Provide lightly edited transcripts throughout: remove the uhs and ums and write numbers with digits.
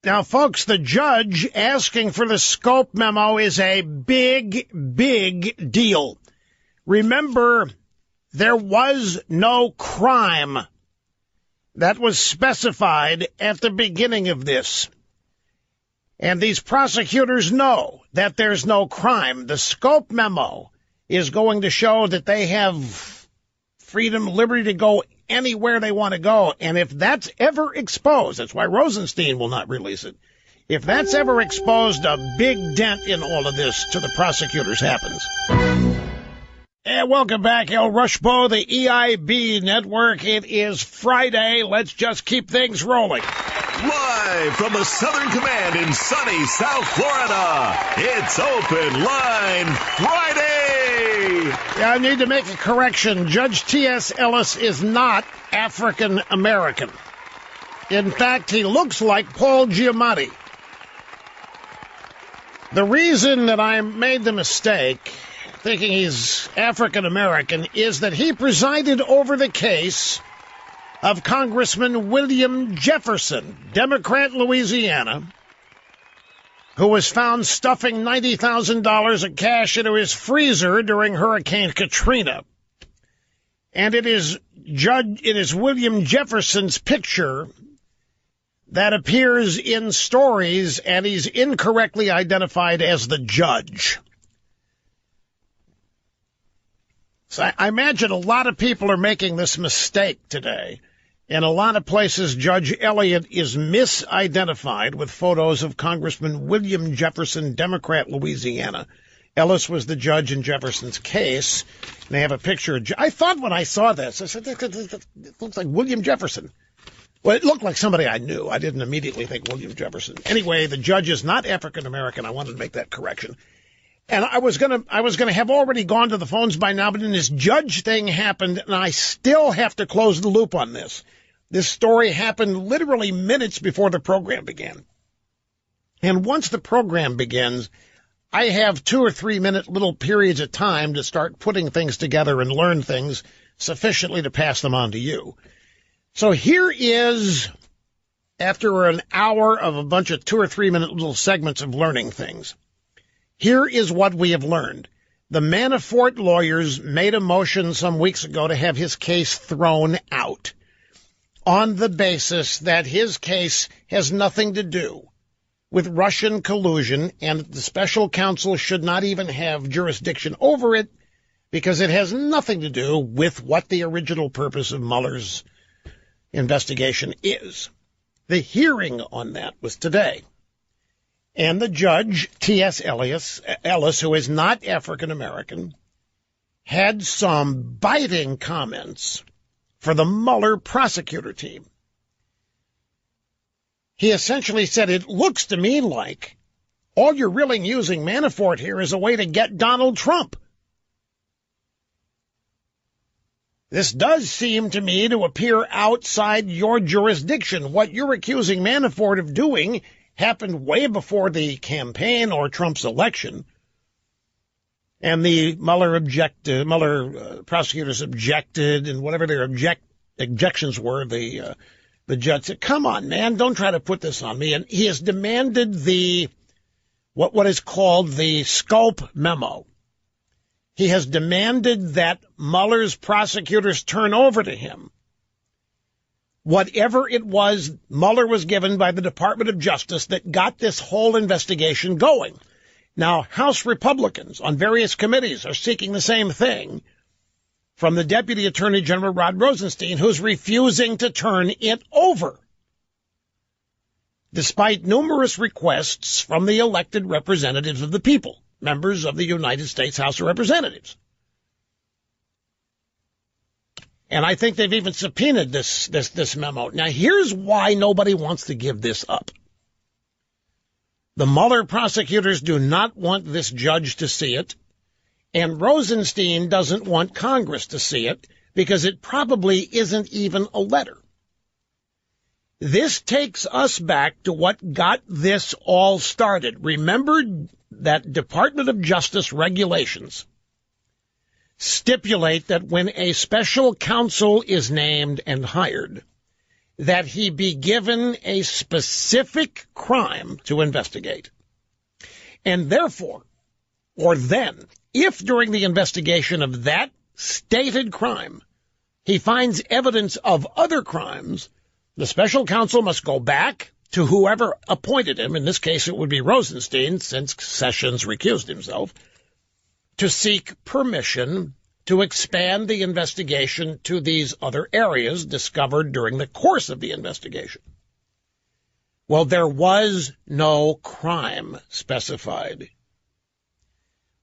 Now, folks, the judge asking for the Scope Memo is a big, big deal. Remember, there was no crime that was specified at the beginning of this. And these prosecutors know that there's no crime. The Scope Memo is going to show that they have freedom, liberty to go anywhere they want to go. And if that's ever exposed, that's why Rosenstein will not release it. If that's ever exposed, a big dent in all of this to the prosecutors happens. And welcome back, El Rushbo, the EIB network. It is Friday. Let's just keep things rolling. Live from the Southern Command in sunny South Florida, it's Open Line Friday. Yeah, I need to make a correction. Judge T.S. Ellis is not African American. In fact, he looks like Paul Giamatti. The reason that I made the mistake, thinking he's African American, is that he presided over the case of Congressman William Jefferson, Democrat, Louisiana, who was found stuffing $90,000 of cash into his freezer during Hurricane Katrina. And it is William Jefferson's picture that appears in stories, and he's incorrectly identified as the judge. So I imagine a lot of people are making this mistake today. In a lot of places, Judge Elliott is misidentified with photos of Congressman William Jefferson, Democrat, Louisiana. Ellis was the judge in Jefferson's case. And they have a picture of... I thought when I saw this, I said, it looks like William Jefferson. Well, it looked like somebody I knew. I didn't immediately think William Jefferson. Anyway, the judge is not African American. I wanted to make that correction. And I was gonna have already gone to the phones by now, but then this judge thing happened, and I still have to close the loop on this. This story happened literally minutes before the program began. And once the program begins, I have 2 or 3 minute little periods of time to start putting things together and learn things sufficiently to pass them on to you. So here is, after an hour of a bunch of 2 or 3 minute little segments of learning things, here is what we have learned. The Manafort lawyers made a motion some weeks ago to have his case thrown out on the basis that his case has nothing to do with Russian collusion and the special counsel should not even have jurisdiction over it because it has nothing to do with what the original purpose of Mueller's investigation is. The hearing on that was today. And the judge, T.S. Ellis, who is not African American, had some biting comments for the Mueller prosecutor team. He essentially said, it looks to me like all you're really using Manafort here is a way to get Donald Trump. This does seem to me to appear outside your jurisdiction. What you're accusing Manafort of doing happened way before the campaign or Trump's election. And the Mueller prosecutors objected, and whatever their objections were, the judge said, come on, man, don't try to put this on me. And he has demanded what is called the Scope Memo. He has demanded that Mueller's prosecutors turn over to him whatever it was Mueller was given by the Department of Justice that got this whole investigation going. Now, House Republicans on various committees are seeking the same thing from the Deputy Attorney General Rod Rosenstein, who's refusing to turn it over, despite numerous requests from the elected representatives of the people, members of the United States House of Representatives. And I think they've even subpoenaed this memo. Now, here's why nobody wants to give this up. The Mueller prosecutors do not want this judge to see it, and Rosenstein doesn't want Congress to see it because it probably isn't even a letter. This takes us back to what got this all started. Remember that Department of Justice regulations stipulate that when a special counsel is named and hired, that he be given a specific crime to investigate. And therefore, or then, if during the investigation of that stated crime, he finds evidence of other crimes, the special counsel must go back to whoever appointed him, in this case it would be Rosenstein, since Sessions recused himself, to seek permission to expand the investigation to these other areas discovered during the course of the investigation. Well, there was no crime specified.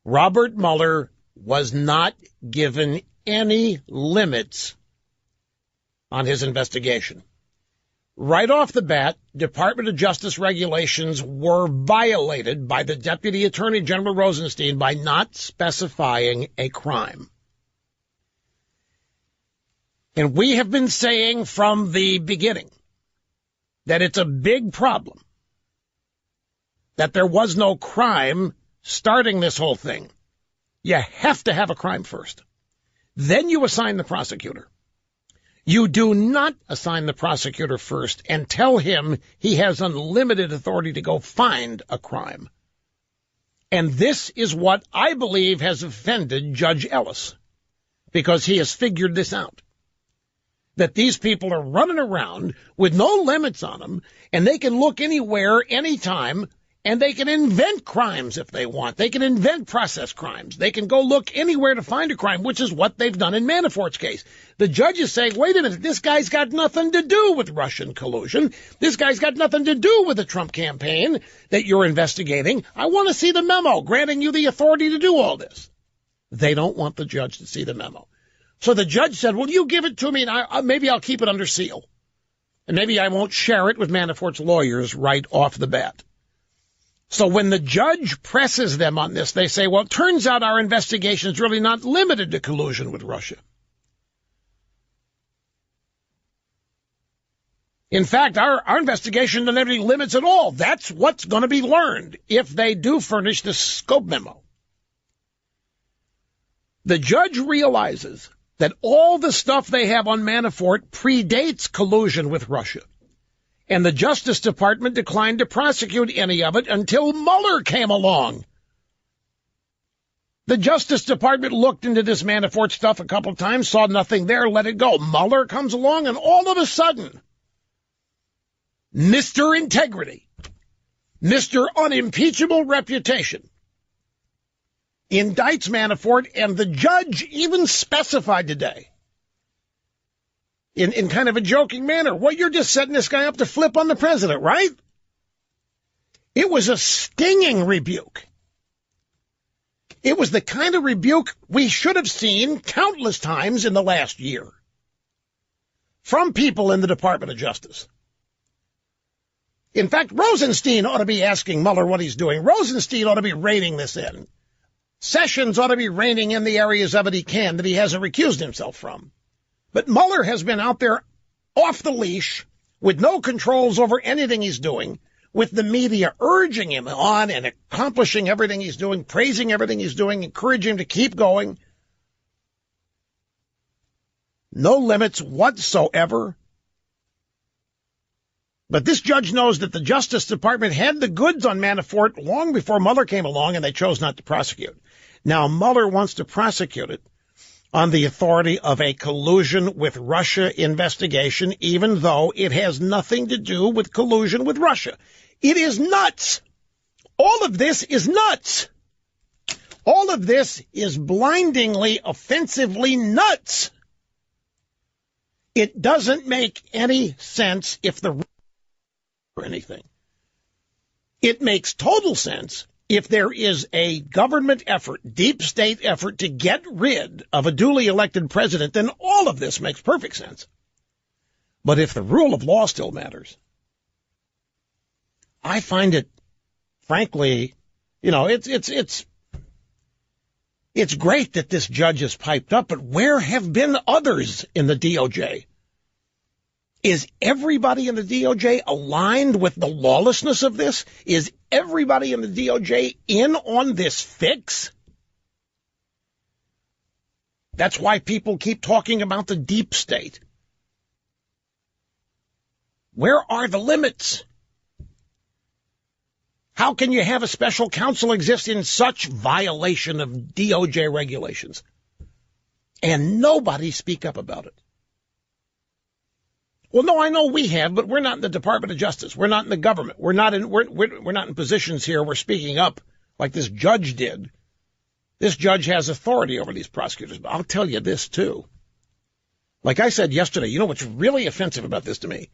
Robert Mueller was not given any limits on his investigation. Right off the bat, Department of Justice regulations were violated by the Deputy Attorney General Rosenstein by not specifying a crime. And we have been saying from the beginning that it's a big problem that there was no crime starting this whole thing. You have to have a crime first. Then you assign the prosecutor. You do not assign the prosecutor first and tell him he has unlimited authority to go find a crime. And this is what I believe has offended Judge Ellis, because he has figured this out. That these people are running around with no limits on them, and they can look anywhere, anytime, and they can invent crimes if they want. They can invent process crimes. They can go look anywhere to find a crime, which is what they've done in Manafort's case. The judge is saying, wait a minute, this guy's got nothing to do with Russian collusion. This guy's got nothing to do with the Trump campaign that you're investigating. I want to see the memo granting you the authority to do all this. They don't want the judge to see the memo. So the judge said, well, you give it to me, and maybe I'll keep it under seal. And maybe I won't share it with Manafort's lawyers right off the bat. So when the judge presses them on this, they say, well, it turns out our investigation is really not limited to collusion with Russia. In fact, our investigation doesn't have any limits at all. That's what's going to be learned if they do furnish the Scope Memo. The judge realizes that all the stuff they have on Manafort predates collusion with Russia. And the Justice Department declined to prosecute any of it until Mueller came along. The Justice Department looked into this Manafort stuff a couple times, saw nothing there, let it go. Mueller comes along, and all of a sudden, Mr. Integrity, Mr. Unimpeachable Reputation, indicts Manafort, and the judge even specified today, in kind of a joking manner, well, you're just setting this guy up to flip on the president, right? It was a stinging rebuke. It was the kind of rebuke we should have seen countless times in the last year from people in the Department of Justice. In fact, Rosenstein ought to be asking Mueller what he's doing. Rosenstein ought to be reining this in. Sessions ought to be reining in the areas of it he can that he hasn't recused himself from. But Mueller has been out there off the leash with no controls over anything he's doing, with the media urging him on and accomplishing everything he's doing, praising everything he's doing, encouraging him to keep going. No limits whatsoever. But this judge knows that the Justice Department had the goods on Manafort long before Mueller came along, and they chose not to prosecute. Now Mueller wants to prosecute it on the authority of a collusion with Russia investigation, even though it has nothing to do with collusion with Russia. It is nuts. All of this is nuts. All of this is blindingly, offensively nuts. It doesn't make any sense if the or anything. It makes total sense if there is a government effort, deep state effort, to get rid of a duly elected president, then all of this makes perfect sense. But if the rule of law still matters, I find it, frankly, it's great that this judge has piped up, but where have been others in the DOJ? Is everybody in the DOJ aligned with the lawlessness of this? Is everybody in the DOJ in on this fix? That's why people keep talking about the deep state. Where are the limits? How can you have a special counsel exist in such violation of DOJ regulations and nobody speak up about it? Well, no, I know we have, but we're not in the Department of Justice. We're not in the government. We're not in positions here. We're speaking up like this judge did. This judge has authority over these prosecutors. But I'll tell you this, too. Like I said yesterday, you know what's really offensive about this to me?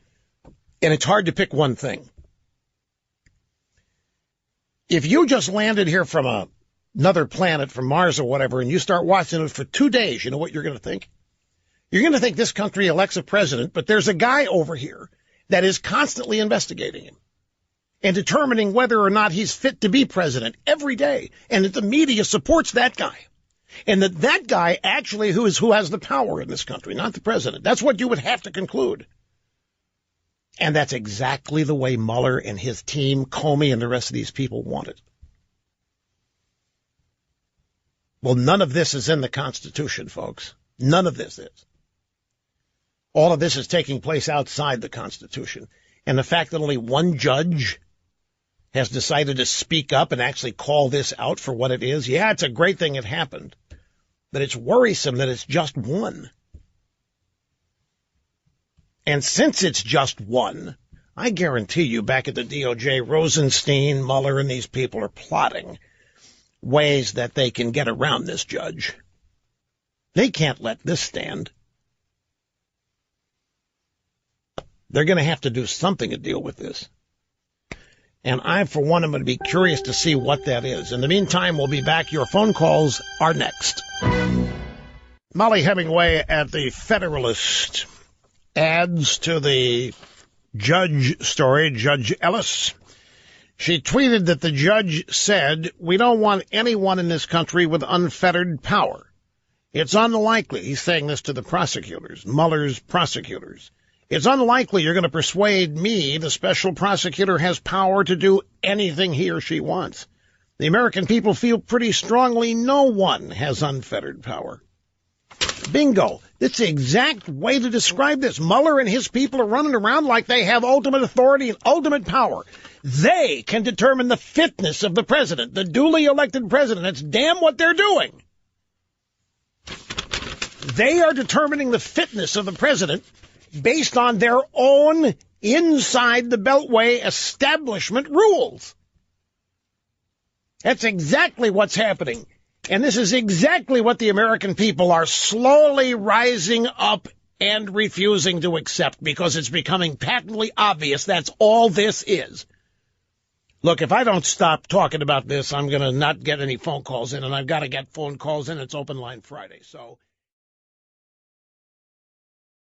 And it's hard to pick one thing. If you just landed here from another planet, from Mars or whatever, and you start watching it for 2 days, you know what you're going to think? You're going to think this country elects a president, but there's a guy over here that is constantly investigating him and determining whether or not he's fit to be president every day, and that the media supports that guy, and that guy actually who has the power in this country, not the president. That's what you would have to conclude. And that's exactly the way Mueller and his team, Comey and the rest of these people want it. Well, none of this is in the Constitution, folks. None of this is. All of this is taking place outside the Constitution. And the fact that only one judge has decided to speak up and actually call this out for what it is, yeah, it's a great thing it happened. But it's worrisome that it's just one. And since it's just one, I guarantee you back at the DOJ, Rosenstein, Mueller, and these people are plotting ways that they can get around this judge. They can't let this stand. They're going to have to do something to deal with this. And I, for one, am going to be curious to see what that is. In the meantime, we'll be back. Your phone calls are next. Molly Hemingway at the Federalist adds to the judge story, Judge Ellis. She tweeted that the judge said, "We don't want anyone in this country with unfettered power. It's unlikely," he's saying this to the prosecutors, Mueller's prosecutors, "it's unlikely you're going to persuade me the special prosecutor has power to do anything he or she wants. The American people feel pretty strongly no one has unfettered power." Bingo. That's the exact way to describe this. Mueller and his people are running around like they have ultimate authority and ultimate power. They can determine the fitness of the president, the duly elected president. That's damn what they're doing. They are determining the fitness of the president based on their own inside the Beltway establishment rules. That's exactly what's happening. And this is exactly what the American people are slowly rising up and refusing to accept, because it's becoming patently obvious that's all this is. Look, if I don't stop talking about this, I'm going to not get any phone calls in, and I've got to get phone calls in. It's Open Line Friday. So